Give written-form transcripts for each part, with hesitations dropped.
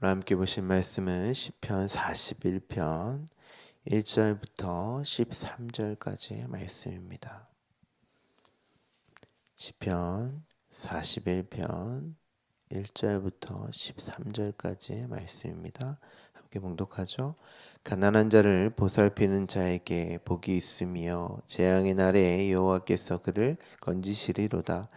오늘 함께 보신 말씀은 시편 41편 1절부터 13절까지의 말씀입니다. 시편 41편 1절부터 13절까지의 말씀입니다. 함께 봉독하죠. 가난한 자를 보살피는 자에게 복이 있으며 재앙의 날에 여호와께서 그를 건지시리로다.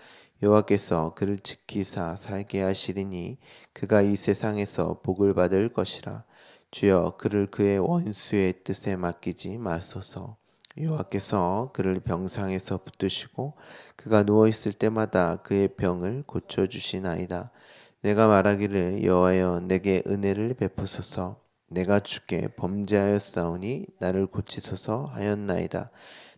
여호와께서 그를 지키사 살게 하시리니 그가 이 세상에서 복을 받을 것이라. 주여 그를 그의 원수의 뜻에 맡기지 마소서. 여호와께서 그를 병상에서 붙드시고 그가 누워 있을 때마다 그의 병을 고쳐 주시나이다. 내가 말하기를 여호와여 내게 은혜를 베푸소서. 내가 주께 범죄하였사오니 나를 고치소서 하였나이다.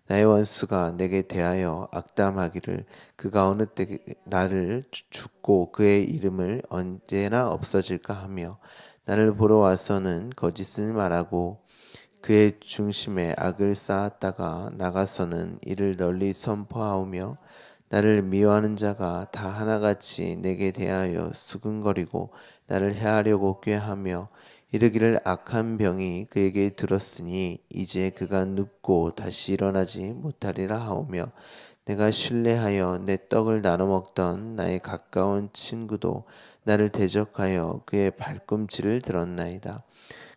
나의 원수가 내게 대하여 악담하기를 그가 어느 때 나를 죽고 그의 이름을 언제나 없어질까 하며 나를 보러 와서는 거짓을 말하고 그의 중심에 악을 쌓았다가 나가서는 이를 널리 선포하오며 나를 미워하는 자가 다 하나같이 내게 대하여 수근거리고 나를 해하려고 꾀하며 이르기를 악한 병이 그에게 들었으니 이제 그가 눕고 다시 일어나지 못하리라 하오며 내가 신뢰하여 내 떡을 나눠 먹던 나의 가까운 친구도 나를 대적하여 그의 발꿈치를 들었나이다.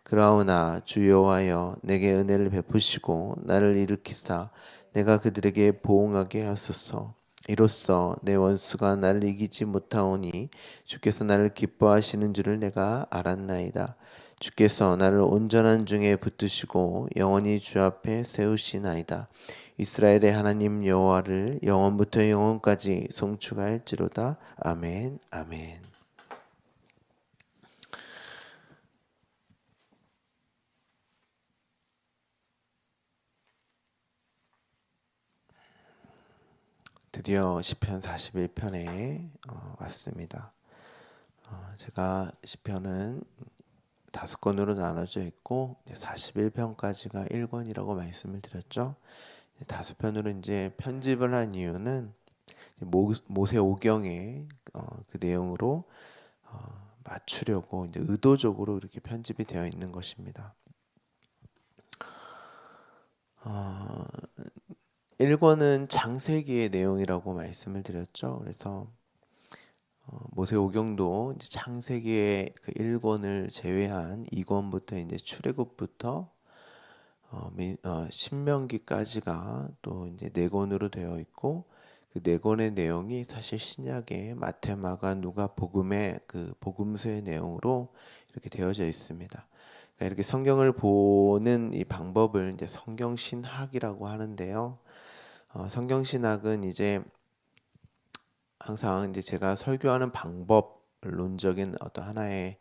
그러나 주 여호와여 내게 은혜를 베푸시고 나를 일으키사 내가 그들에게 보응하게 하소서. 이로써 내 원수가 나를 이기지 못하오니 주께서 나를 기뻐하시는 줄을 내가 알았나이다. 주께서 나를 온전한 중에 붙드시고 영원히 주 앞에 세우시나이다. 이스라엘의 하나님 여호와를 영원부터 영원까지 송축할지로다. 아멘. 아멘. 드디어 시편 41편에 왔습니다. 제가 시편은 5권으로 나눠져 있고 41편까지가 1권이라고 말씀을 드렸죠. 5편으로 이제 편집을 한 이유는 모세오경의 그 내용으로 맞추려고 이제 의도적으로 이렇게 편집이 되어 있는 것입니다. 1권은 창세기의 내용이라고 말씀을 드렸죠. 그래서 모세오경도 이제 창세기의 그 1권을 제외한 2권부터 이제 출애굽부터 신명기까지가 또 이제 4권으로 되어 있고 그 4권의 내용이 사실 신약의 마태, 마가, 누가, 복음의 그 복음서의 내용으로 이렇게 되어져 있습니다. 그러니까 이렇게 성경을 보는 이 방법을 이제 성경신학이라고 하는데요. 성경신학은 이제 항상 이제 제가 설교하는 방법론적인 어떤 하나의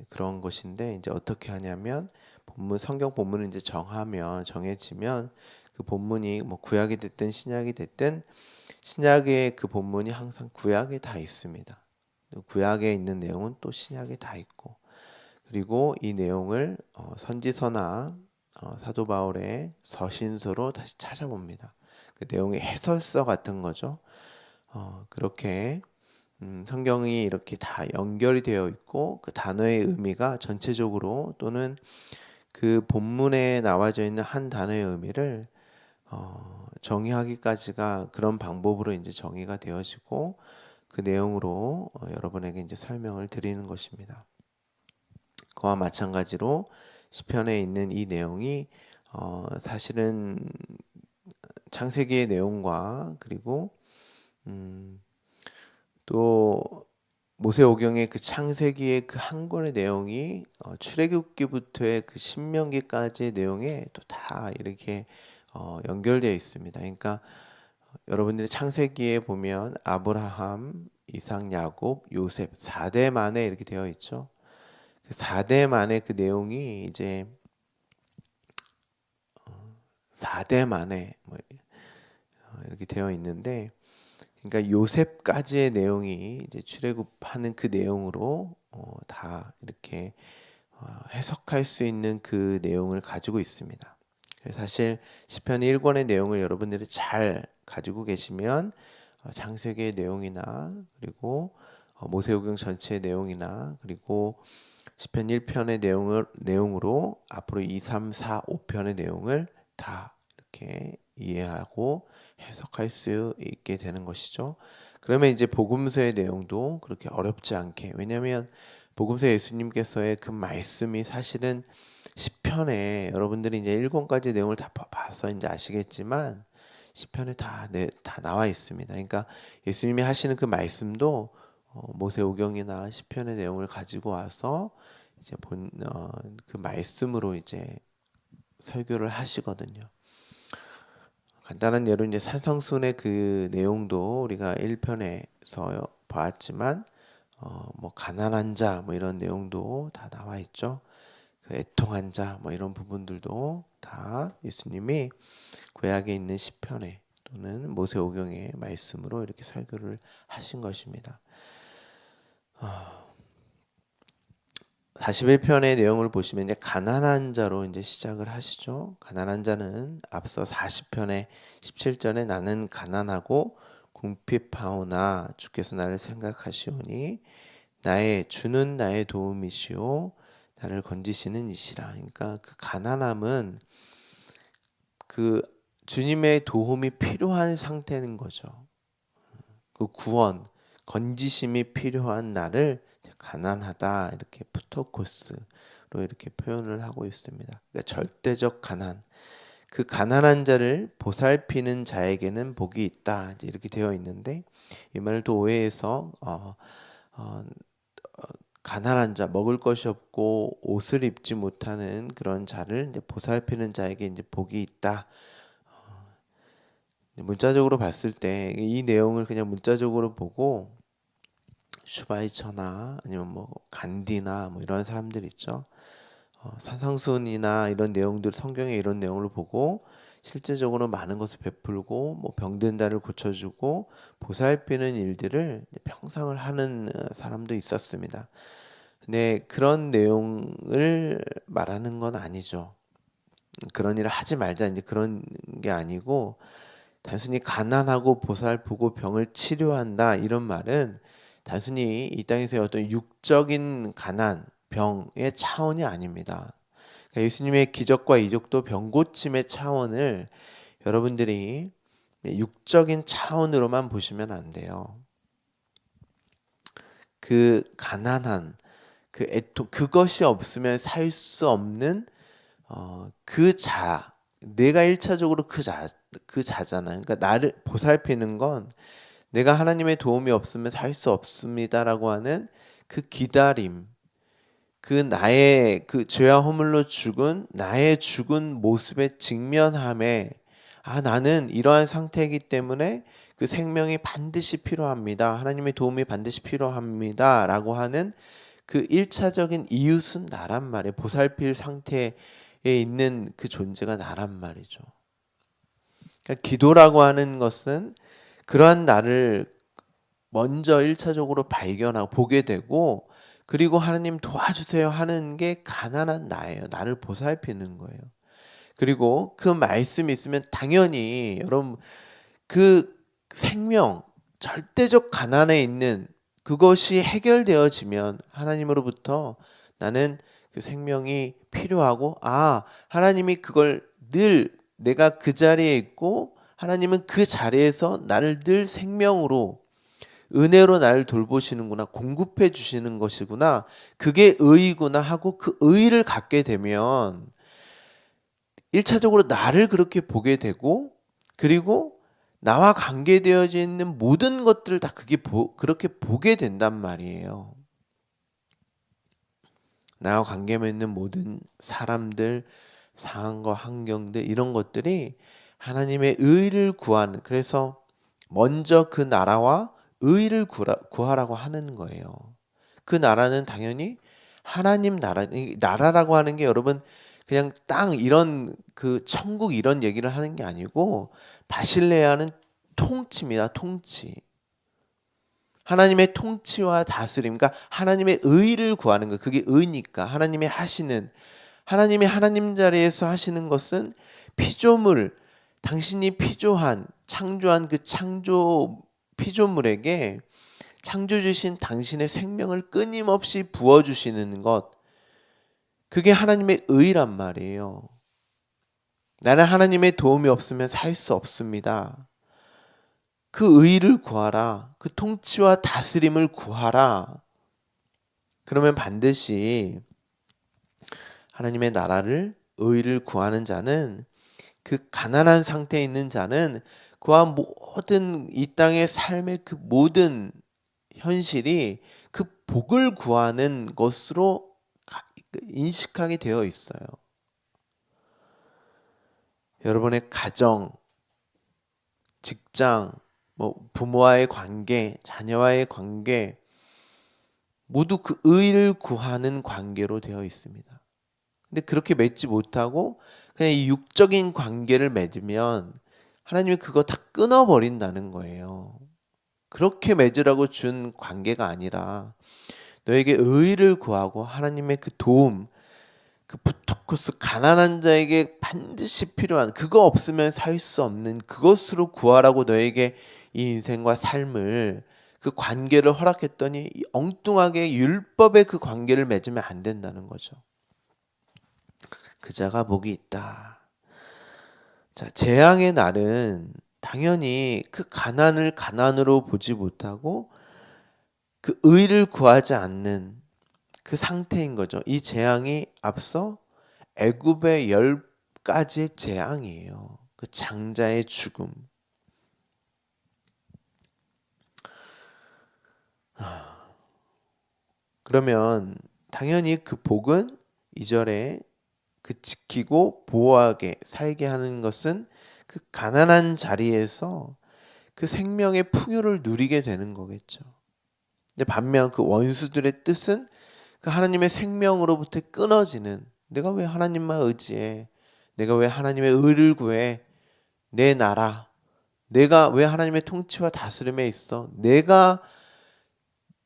그런 것인데 이제 어떻게 하냐면 성경 본문을 이제 정해지면 그 본문이 뭐 구약이 됐든 신약이 됐든 신약의 그 본문이 항상 구약에 다 있습니다. 구약에 있는 내용은 또 신약에 다 있고 그리고 이 내용을 선지서나 사도 바울의 서신서로 다시 찾아봅니다. 그 내용의 해설서 같은 거죠. 그렇게 성경이 이렇게 다 연결이 되어 있고 그 단어의 의미가 전체적으로 또는 그 본문에 나와져 있는 한 단어의 의미를 정의하기까지가 그런 방법으로 이제 정의가 되어지고 그 내용으로 여러분에게 이제 설명을 드리는 것입니다. 그와 마찬가지로 시편에 있는 이 내용이 사실은 창세기의 내용과 그리고 또 모세오경의 그 창세기의 그 한 권의 내용이 출애굽기부터의 그 신명기까지의 내용에 또 다 이렇게 연결되어 있습니다. 그러니까 여러분들이 창세기에 보면 아브라함, 이삭, 야곱, 요셉 4대 만에 이렇게 되어 있죠. 그 4대 만의 그 내용이 이제 4대 만에 뭐 이렇게 되어 있는데 그러니까 요셉까지의 내용이 이제 출애굽하는 그 내용으로 다 이렇게 해석할 수 있는 그 내용을 가지고 있습니다. 사실 시편 1권의 내용을 여러분들이 잘 가지고 계시면 창세기의 내용이나 그리고 모세오경 전체의 내용이나 그리고 시편 1편의 내용으로 앞으로 2, 3, 4, 5편의 내용을 다 이렇게 이해하고 해석할 수 있게 되는 것이죠. 그러면 이제 복음서의 내용도 그렇게 어렵지 않게, 왜냐하면 복음서 예수님께서의 그 말씀이 사실은 시편에 여러분들이 이제 1권까지 내용을 다 봐서 이제 아시겠지만 시편에 다 나와 있습니다. 그러니까 예수님이 하시는 그 말씀도 모세오경이나 시편의 내용을 가지고 와서 이제 그 말씀으로 이제 설교를 하시거든요. 간단한 예로 이제 산성순의 그 내용도 우리가 1편에서 봤지만 뭐 가난한 자 뭐 이런 내용도 다 나와 있죠. 그 애통한 자 뭐 이런 부분들도 다 예수님이 구약에 있는 시편에 또는 모세오경의 말씀으로 이렇게 설교를 하신 것입니다. 41편의 내용을 보시면 이제 가난한 자로 이제 시작을 하시죠. 가난한 자는 앞서 40편의 17절에 나는 가난하고 궁핍하오나 주께서 나를 생각하시오니 주는 나의 도움이시오 나를 건지시는 이시라. 그러니까 그 가난함은 그 주님의 도움이 필요한 상태인 거죠. 그 구원, 건지심이 필요한 나를 가난하다 이렇게 푸토코스로 이렇게 표현을 하고 있습니다. 그러니까 절대적 가난, 그 가난한 자를 보살피는 자에게는 복이 있다 이렇게 되어 있는데 이 말을 또 오해해서 가난한 자, 먹을 것이 없고 옷을 입지 못하는 그런 자를 이제 보살피는 자에게 이제 복이 있다. 문자적으로 봤을 때 이 내용을 그냥 문자적으로 보고 슈바이처나 아니면 뭐 간디나 뭐 이런 사람들 있죠. 산상순이나 이런 내용들 성경의 이런 내용을 보고 실제적으로 많은 것을 베풀고 뭐 병든 자를 고쳐주고 보살피는 일들을 평상을 하는 사람도 있었습니다. 근데 그런 내용을 말하는 건 아니죠. 그런 일을 하지 말자 이제 그런 게 아니고 단순히 가난하고 보살피고 병을 치료한다 이런 말은 단순히 이 땅에서의 어떤 육적인 가난, 병의 차원이 아닙니다. 그러니까 예수님의 기적과 이적도 병고침의 차원을 여러분들이 육적인 차원으로만 보시면 안 돼요. 그 가난한, 그 애통, 그것이 없으면 살 수 없는 내가 1차적으로 그 자잖아요. 그러니까 나를 보살피는 건 내가 하나님의 도움이 없으면 살 수 없습니다라고 하는 그 기다림, 그 나의 그 죄와 허물로 죽은 나의 죽은 모습에 직면함에 나는 이러한 상태이기 때문에 그 생명이 반드시 필요합니다. 하나님의 도움이 반드시 필요합니다라고 하는 그 1차적인 이웃은 나란 말이에요. 보살필 상태에 있는 그 존재가 나란 말이죠. 그러니까 기도라고 하는 것은 그러한 나를 먼저 1차적으로 발견하고 보게 되고 그리고 하나님 도와주세요 하는 게 가난한 나예요. 나를 보살피는 거예요. 그리고 그 말씀이 있으면 당연히 여러분 그 생명 절대적 가난에 있는 그것이 해결되어지면 하나님으로부터 나는 그 생명이 필요하고 하나님이 그걸 늘 내가 그 자리에 있고 하나님은 그 자리에서 나를 늘 생명으로 은혜로 나를 돌보시는구나 공급해 주시는 것이구나 그게 의이구나 하고 그 의를 갖게 되면 1차적으로 나를 그렇게 보게 되고 그리고 나와 관계되어져 있는 모든 것들을 다 그렇게 보게 된단 말이에요. 나와 관계 맺는 모든 사람들, 상황과 환경들 이런 것들이 하나님의 의를 구하는 그래서 먼저 그 나라와 의를 구하라고 하는 거예요. 그 나라는 당연히 하나님 나라라고 하는 게 여러분 그냥 땅 이런 그 천국 이런 얘기를 하는 게 아니고 바실레아는 통치입니다. 통치. 하나님의 통치와 다스림, 그러니까 하나님의 의를 구하는 거. 그게 의니까 하나님이 하나님 자리에서 하시는 것은 피조물, 당신이 창조한 그 창조 피조물에게 창조주신 당신의 생명을 끊임없이 부어주시는 것, 그게 하나님의 의란 말이에요. 나는 하나님의 도움이 없으면 살 수 없습니다. 그 의를 구하라. 그 통치와 다스림을 구하라. 그러면 반드시 하나님의 나라를, 의를 구하는 자는, 그 가난한 상태에 있는 자는 그와 모든 이 땅의 삶의 그 모든 현실이 그 복을 구하는 것으로 인식하게 되어 있어요. 여러분의 가정, 직장, 부모와의 관계, 자녀와의 관계, 모두 그 의를 구하는 관계로 되어 있습니다. 근데 그렇게 맺지 못하고 그냥 이 육적인 관계를 맺으면 하나님이 그거 다 끊어버린다는 거예요. 그렇게 맺으라고 준 관계가 아니라 너에게 의를 구하고 하나님의 그 도움, 그 부토코스, 가난한 자에게 반드시 필요한, 그거 없으면 살 수 없는 그것으로 구하라고 너에게 이 인생과 삶을, 그 관계를 허락했더니 엉뚱하게 율법의 그 관계를 맺으면 안 된다는 거죠. 그 자가 복이 있다. 자, 재앙의 날은 당연히 그 가난을 가난으로 보지 못하고 그 의를 구하지 않는 그 상태인 거죠. 이 재앙이 앞서 애굽의 10가지의 재앙이에요. 그 장자의 죽음. 그러면 당연히 그 복은 2절에 그 지키고 보호하게 살게 하는 것은 그 가난한 자리에서 그 생명의 풍요를 누리게 되는 거겠죠. 근데 반면 그 원수들의 뜻은 그 하나님의 생명으로부터 끊어지는, 내가 왜 하나님만 의지해? 내가 왜 하나님의 의를 구해? 내 나라, 내가 왜 하나님의 통치와 다스림에 있어? 내가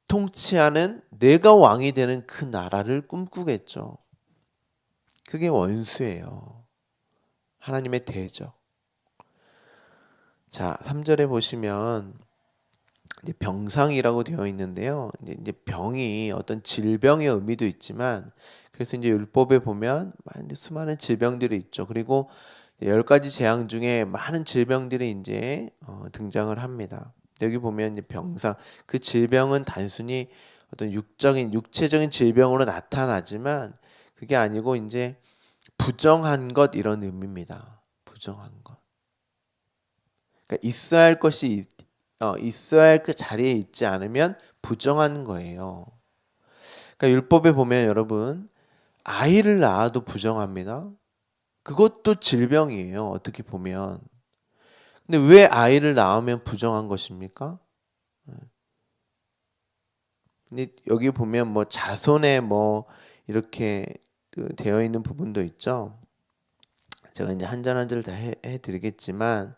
통치하는, 내가 왕이 되는 그 나라를 꿈꾸겠죠. 그게 원수예요. 하나님의 대적. 자, 3절에 보시면 이제 병상이라고 되어 있는데요. 이제 병이 어떤 질병의 의미도 있지만, 그래서 이제 율법에 보면 수많은 질병들이 있죠. 그리고 10가지 재앙 중에 많은 질병들이 이제 등장을 합니다. 여기 보면 이제 병상, 그 질병은 단순히 어떤 육체적인 질병으로 나타나지만 그게 아니고 이제 부정한 것, 이런 의미입니다. 부정한 것. 그러니까 있어야 할 것이 있어야 할 그 자리에 있지 않으면 부정한 거예요. 그러니까 율법에 보면 여러분, 아이를 낳아도 부정합니다. 그것도 질병이에요. 어떻게 보면. 근데 왜 아이를 낳으면 부정한 것입니까? 근데 여기 보면 자손에 이렇게 되어 있는 부분도 있죠. 제가 이제 한 절 한 절 다 해드리겠지만,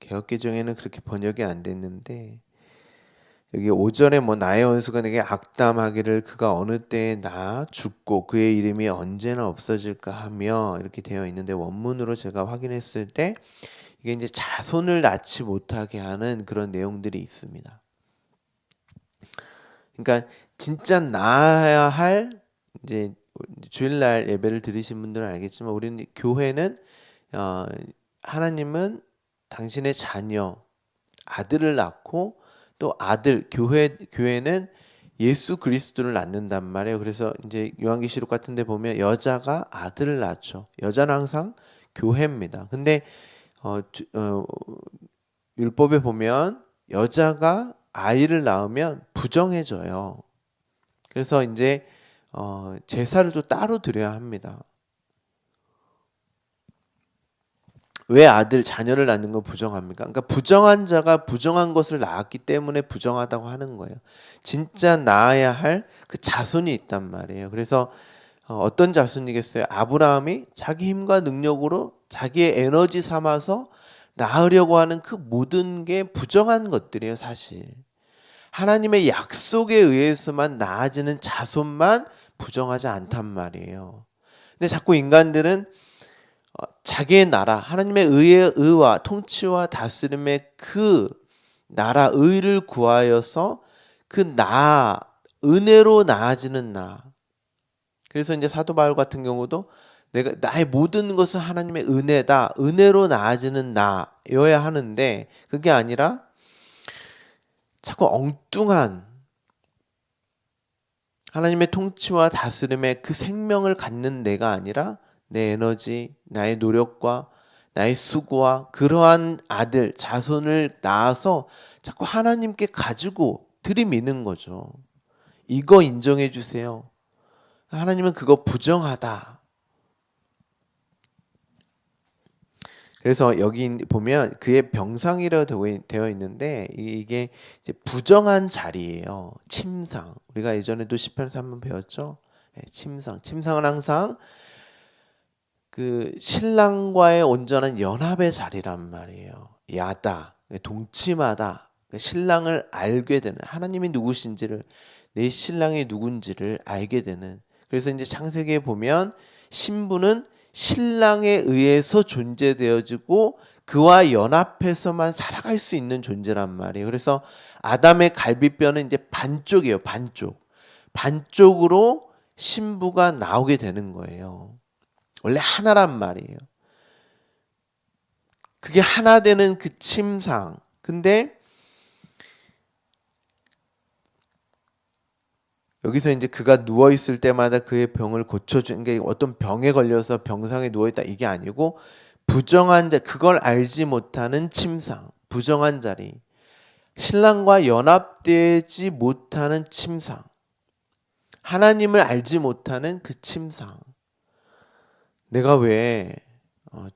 개역개정에는 그렇게 번역이 안 됐는데, 여기 5절에 나의 원수가 내게 악담하기를 그가 어느 때에 나 죽고 그의 이름이 언제나 없어질까 하며, 이렇게 되어 있는데, 원문으로 제가 확인했을 때 이게 이제 자손을 낳지 못하게 하는 그런 내용들이 있습니다. 그러니까 진짜 낳아야 할, 이제 주일날 예배를 드리신 분들은 알겠지만, 우리는 교회는 하나님은 당신의 자녀 아들을 낳고, 또 아들, 교회는 예수 그리스도를 낳는단 말이에요. 그래서 이제 요한계시록 같은 데 보면 여자가 아들을 낳죠. 여자는 항상 교회입니다. 근데 율법에 보면 여자가 아이를 낳으면 부정해져요. 그래서 이제 제사를 또 따로 드려야 합니다. 왜 자녀를 낳는 건 부정합니까? 그러니까 부정한 자가 부정한 것을 낳았기 때문에 부정하다고 하는 거예요. 진짜 낳아야 할 그 자손이 있단 말이에요. 그래서 어떤 자손이겠어요? 아브라함이 자기 힘과 능력으로 자기의 에너지 삼아서 낳으려고 하는 그 모든 게 부정한 것들이에요, 사실. 하나님의 약속에 의해서만 낳아지는 자손만 부정하지 않단 말이에요. 근데 자꾸 인간들은 자기의 나라, 하나님의 의와 통치와 다스림의 그 나라 의를 구하여서 그 은혜로 나아지는 그래서 이제 사도 바울 같은 경우도 내가 나의 모든 것은 하나님의 은혜다. 은혜로 나아지는 나여야 하는데 그게 아니라 자꾸 엉뚱한 하나님의 통치와 다스림의 그 생명을 갖는 내가 아니라 내 에너지, 나의 노력과 나의 수고와 그러한 아들, 자손을 낳아서 자꾸 하나님께 가지고 들이미는 거죠. 이거 인정해 주세요. 하나님은 그거 부정하다. 그래서 여기 보면 그의 병상이라고 되어 있는데 이게 이제 부정한 자리예요. 침상. 우리가 예전에도 시편에서 한번 배웠죠. 침상. 침상은 항상 그 신랑과의 온전한 연합의 자리란 말이에요. 야다. 동침하다. 신랑을 알게 되는 하나님이 누구신지를 내 신랑이 누군지를 알게 되는. 그래서 이제 창세기에 보면 신부는 신랑에 의해서 존재되어지고 그와 연합해서만 살아갈 수 있는 존재란 말이에요. 그래서 아담의 갈비뼈는 이제 반쪽이에요. 반쪽으로 신부가 나오게 되는 거예요. 원래 하나란 말이에요. 그게 하나 되는 그 침상. 근데 여기서 이제 그가 누워 있을 때마다 그의 병을 고쳐주는 게 어떤 병에 걸려서 병상에 누워 있다 이게 아니고 부정한 그걸 알지 못하는 침상, 부정한 자리, 신랑과 연합되지 못하는 침상, 하나님을 알지 못하는 그 침상. 내가 왜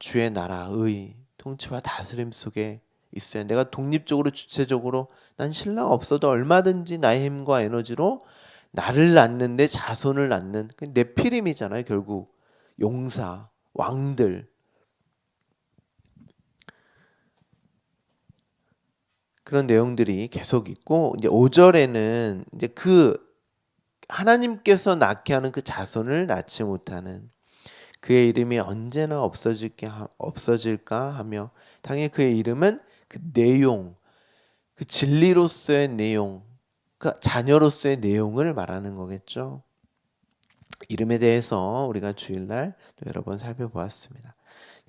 주의 나라의 통치와 다스림 속에 있어야 내가 독립적으로 주체적으로 난 신랑 없어도 얼마든지 나의 힘과 에너지로 나를 낳는 내 자손을 낳는 네피림이잖아요. 결국 용사, 왕들. 그런 내용들이 계속 있고 이제 5절에는 이제 그 하나님께서 낳게 하는 그 자손을 낳지 못하는 그의 이름이 언제나 없어질까 하며 당연히 그의 이름은 그 내용, 그 진리로서의 내용, 그 자녀로서의 내용을 말하는 거겠죠. 이름에 대해서 우리가 주일날 또 여러 번 살펴보았습니다.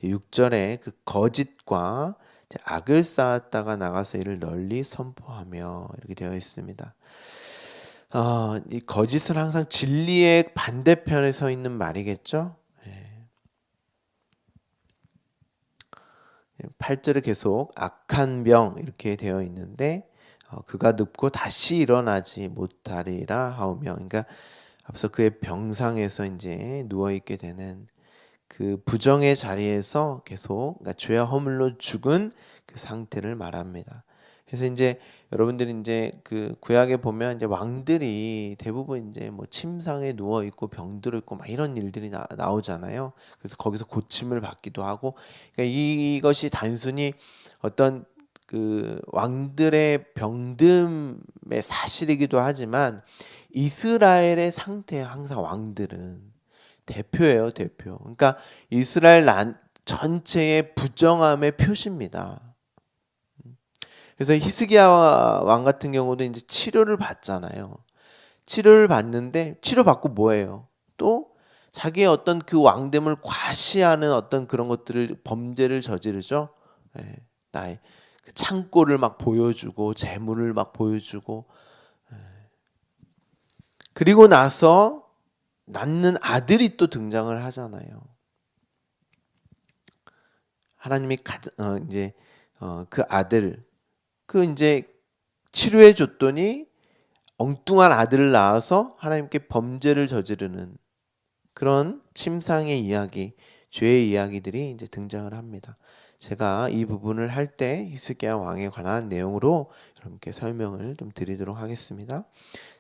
6절에 그 거짓과 악을 쌓았다가 나가서 이를 널리 선포하며 이렇게 되어 있습니다. 이 거짓은 항상 진리의 반대편에 서 있는 말이겠죠. 8절에 계속 악한 병 이렇게 되어 있는데 그가 눕고 다시 일어나지 못하리라 하오며, 그러니까 앞서 그의 병상에서 이제 누워 있게 되는 그 부정의 자리에서 계속 그러니까 죄와 허물로 죽은 그 상태를 말합니다. 그래서 이제 여러분들이 이제 그 구약에 보면 이제 왕들이 대부분 이제 뭐 침상에 누워 있고 병들어 있고 막 이런 일들이 나오잖아요. 그래서 거기서 고침을 받기도 하고, 그러니까 이것이 단순히 어떤 그 왕들의 병듦의 사실이기도 하지만 이스라엘의 상태에 항상 왕들은 대표예요, 대표. 그러니까 이스라엘 전체의 부정함의 표시입니다. 그래서 히스기야 왕 같은 경우도 이제 치료를 받잖아요. 치료를 받는데 치료받고 뭐예요? 또 자기의 어떤 그 왕됨을 과시하는 어떤 그런 것들을 범죄를 저지르죠. 나의 그 창고를 막 보여주고 재물을 막 보여주고 그리고 나서 낳는 아들이 또 등장을 하잖아요. 하나님이 이제 그 아들 그 이제 치료해 줬더니 엉뚱한 아들을 낳아서 하나님께 범죄를 저지르는 그런 침상의 이야기, 죄의 이야기들이 이제 등장을 합니다. 제가 이 부분을 할 때 히스기야 왕에 관한 내용으로 여러분께 설명을 좀 드리도록 하겠습니다.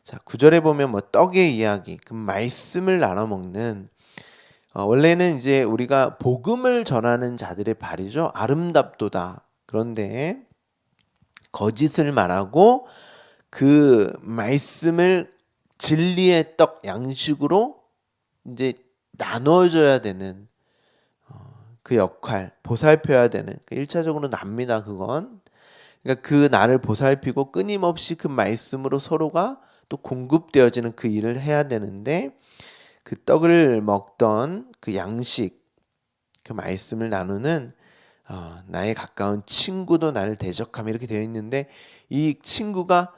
자, 9절에 보면 뭐 떡의 이야기, 그 말씀을 나눠 먹는 원래는 이제 우리가 복음을 전하는 자들의 발이죠. 아름답도다. 그런데 거짓을 말하고 그 말씀을 진리의 떡 양식으로 이제 나눠줘야 되는 그 역할, 보살펴야 되는 1차적으로 납니다. 그건 그러니까 그 나를 보살피고 끊임없이 그 말씀으로 서로가 또 공급되어지는 그 일을 해야 되는데, 그 떡을 먹던 그 양식, 그 말씀을 나누는 나의 가까운 친구도 나를 대적하며 이렇게 되어 있는데, 이 친구가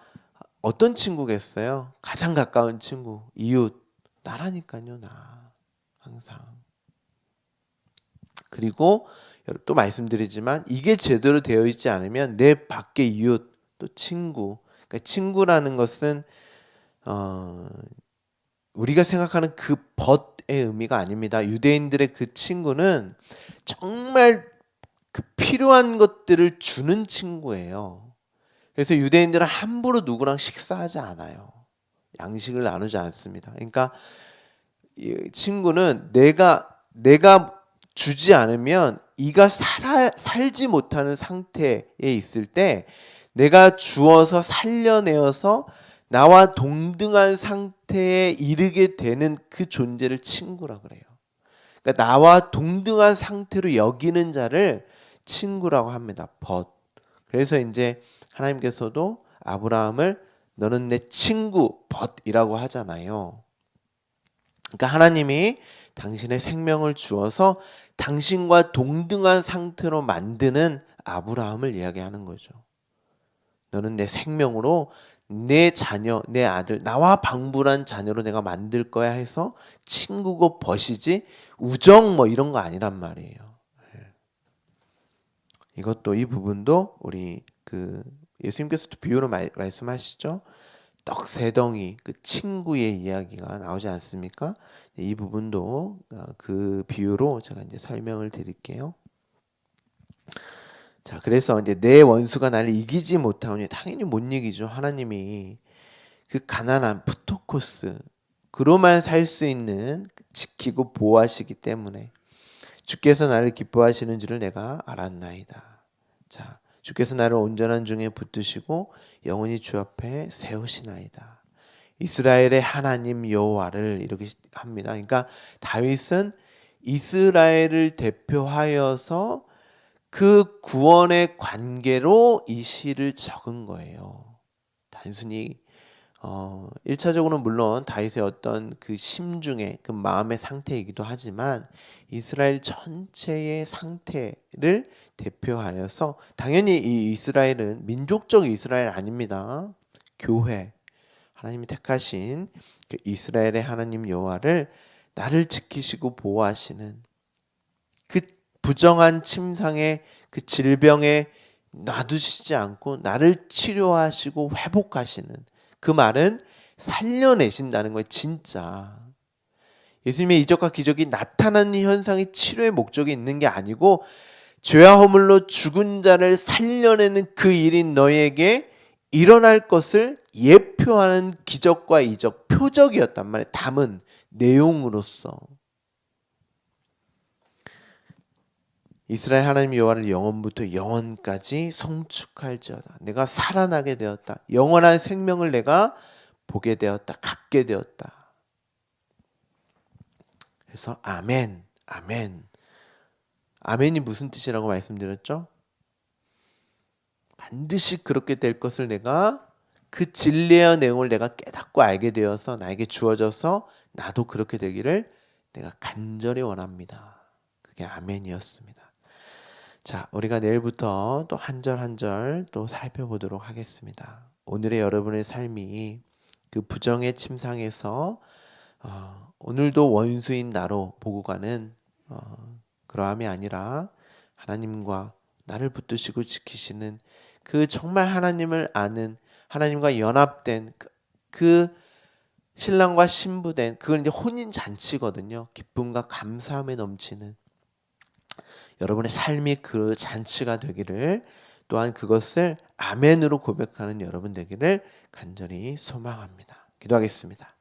어떤 친구겠어요? 가장 가까운 친구, 이웃, 나라니까요. 나 항상. 그리고 또 말씀드리지만 이게 제대로 되어 있지 않으면 내 밖의 이웃, 또 친구, 그러니까 친구라는 것은 우리가 생각하는 그 벗의 의미가 아닙니다. 유대인들의 그 친구는 정말 그 필요한 것들을 주는 친구예요. 그래서 유대인들은 함부로 누구랑 식사하지 않아요. 양식을 나누지 않습니다. 그러니까 이 친구는 내가 주지 않으면 이가 살지 못하는 상태에 있을 때 내가 주어서 살려내어서 나와 동등한 상태에 이르게 되는 그 존재를 친구라 그래요. 그러니까 나와 동등한 상태로 여기는 자를 친구라고 합니다. 벗. 그래서 이제 하나님께서도 아브라함을 너는 내 친구 벗이라고 하잖아요. 그러니까 하나님이 당신의 생명을 주어서 당신과 동등한 상태로 만드는 아브라함을 이야기하는 거죠. 너는 내 생명으로 내 자녀, 내 아들, 나와 방불한 자녀로 내가 만들 거야 해서 친구고 벗이지 우정 뭐 이런 거 아니란 말이에요. 이것도 이 부분도 우리 그 예수님께서도 비유로 말씀하시죠. 떡 세 덩이 그 친구의 이야기가 나오지 않습니까? 이 부분도 그 비유로 제가 이제 설명을 드릴게요. 자, 그래서 이제 내 원수가 나를 이기지 못하오니 당연히 못 이기죠. 하나님이 그 가난한 푸토코스 그로만 살 수 있는 지키고 보호하시기 때문에 주께서 나를 기뻐하시는 줄을 내가 알았나이다. 자, 주께서 나를 온전한 중에 붙드시고 영원히 주 앞에 세우시나이다. 이스라엘의 하나님 여호와를 이렇게 합니다. 그러니까 다윗은 이스라엘을 대표하여서 그 구원의 관계로 이 시를 적은 거예요. 단순히 1차적으로는 물론 다윗의 어떤 그 심중의 그 마음의 상태이기도 하지만 이스라엘 전체의 상태를 대표하여서, 당연히 이 이스라엘은 민족적 이스라엘 아닙니다. 교회, 하나님이 택하신 그 이스라엘의 하나님 여호와를 나를 지키시고 보호하시는 그 부정한 침상에 그 질병에 놔두시지 않고 나를 치료하시고 회복하시는, 그 말은 살려내신다는 거예요. 진짜 예수님의 이적과 기적이 나타나는 현상이 치료의 목적이 있는 게 아니고 죄와 허물로 죽은 자를 살려내는 그 일이 너희에게 일어날 것을 예표하는 기적과 이적, 표적이었단 말이에요. 담은 내용으로서. 이스라엘 하나님 여호와를 영원부터 영원까지 성축할지어다. 내가 살아나게 되었다. 영원한 생명을 내가 보게 되었다. 갖게 되었다. 그래서 아멘, 아멘. 아멘이 무슨 뜻이라고 말씀드렸죠? 반드시 그렇게 될 것을 내가 그 진리의 내용을 내가 깨닫고 알게 되어서 나에게 주어져서 나도 그렇게 되기를 내가 간절히 원합니다. 그게 아멘이었습니다. 자, 우리가 내일부터 또 한 절 한 절 또 살펴보도록 하겠습니다. 오늘의 여러분의 삶이 그 부정의 침상에서 오늘도 원수인 나로 보고 가는 그러함이 아니라 하나님과 나를 붙드시고 지키시는 그 정말 하나님을 아는, 하나님과 연합된 그 신랑과 신부된, 그걸 이제 혼인 잔치거든요. 기쁨과 감사함에 넘치는 여러분의 삶이 그 잔치가 되기를, 또한 그것을 아멘으로 고백하는 여러분 되기를 간절히 소망합니다. 기도하겠습니다.